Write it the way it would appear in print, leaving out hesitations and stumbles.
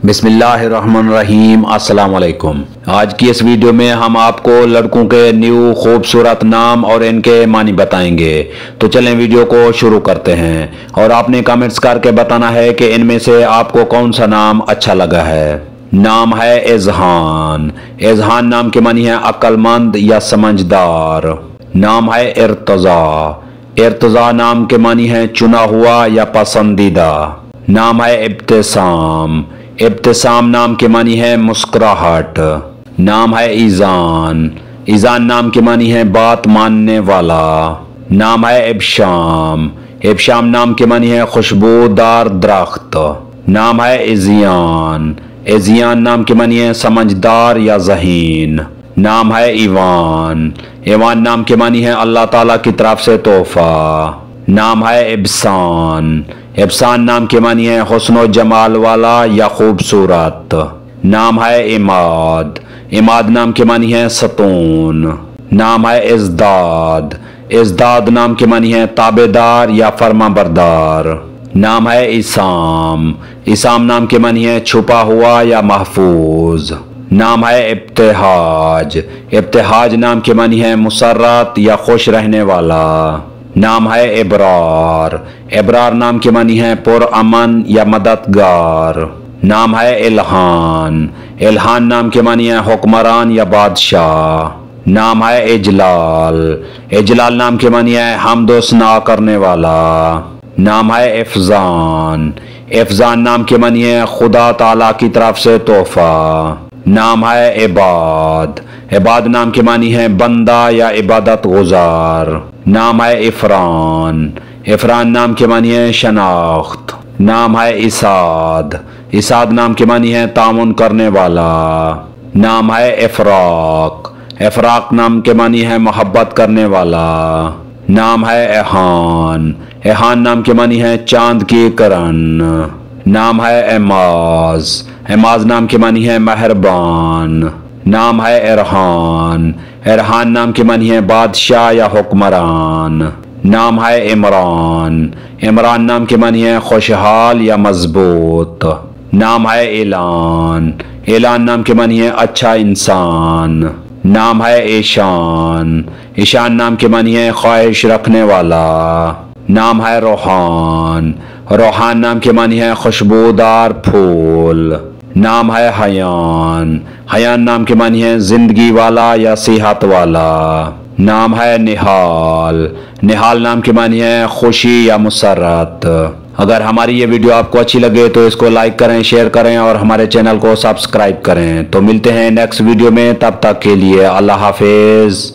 बिस्मिल्लाहिर्रहमानिर्रहीम। अस्सलाम वालेकुम। आज की इस वीडियो में हम आपको लड़कों के न्यू खूबसूरत नाम और इनके मानी बताएंगे। तो चलें वीडियो को शुरू करते हैं और आपने कमेंट्स करके बताना है कि इनमें से आपको कौन सा नाम अच्छा लगा है। नाम है इज़हान। इज़हान नाम के मानी है अक्लमंद या समझदार। नाम है इर्तज़ा। इर्तज़ा नाम के मानी है चुना हुआ या पसंदीदा। नाम है इब्तिसाम। इब्तिसाम नाम के मानी है मुस्कुराहट। नाम है ईजान। ईजान नाम के मानी है बात मानने वाला। नाम है इब्शाम। इब्शाम नाम के मानी है खुशबूदार दरख्त। नाम है इज़ियान। इज़ियान नाम के मानी है समझदार या ज़हीन। नाम है ईवान। ईवान नाम के मानी है अल्लाह ताला की तरफ से तोहफा। नाम है इब्सान। इब्सान नाम के मानी है हुस्न जमाल वाला या खूबसूरत। नाम है इमाद। इमाद नाम के मानी है सतून। नाम है इज़दाद। इज़दाद नाम के मानी है ताबेदार या फरमाबरदार। नाम है इसाम। इसाम नाम के मानी है छुपा हुआ या महफूज। नाम है इब्तिहाज। इब्तिहाज नाम के मानी है मुसर्रत या खुश रहने वाला। नाम है इब्रार। इब्रार नाम के मानी है पुरअमन या मददगार। नाम है इल्हान। इल्हान नाम के मानी है हुक्मरान या बादशाह। नाम है इजलाल। इजलाल नाम के मानी है हमदो सना करने वाला। नाम है इफ़जान। इफ़जान नाम के मानी है खुदा ताला की तरफ से तोहफा। नाम है इबाद। इबाद नाम के मानी है बंदा या इबादत गुजार। नाम है इफ़रान। इफ़रान नाम के मानी है शनाख्त। नाम है इसाद। इसाद नाम के मानी है तामुन करने वाला। नाम है इफ़राक। इफ़राक नाम के मानी है मोहब्बत करने वाला। नाम है एहान। एहान नाम के मानी है चांद की किरण। नाम है एमाज। एमाज नाम के मानी है मेहरबान। नाम है इरहान। इरहान नाम के मानी है बादशाह या हुक्मरान। नाम है इमरान। इमरान नाम के मानी है खुशहाल या मजबूत। नाम है एलान। एलान नाम के मानी है अच्छा इंसान। नाम है ईशान। ईशान नाम के मानी है ख्वाहिश रखने वाला। नाम है रोहान। रोहान नाम के मानी है खुशबूदार फूल। नाम है हयान। हयान नाम के मानी है जिंदगी वाला या सेहत वाला। नाम है निहाल। निहाल नाम के मानी है खुशी या मुसर्रत। अगर हमारी ये वीडियो आपको अच्छी लगे तो इसको लाइक करें, शेयर करें और हमारे चैनल को सब्सक्राइब करें। तो मिलते हैं नेक्स्ट वीडियो में, तब तक के लिए अल्लाह हाफिज।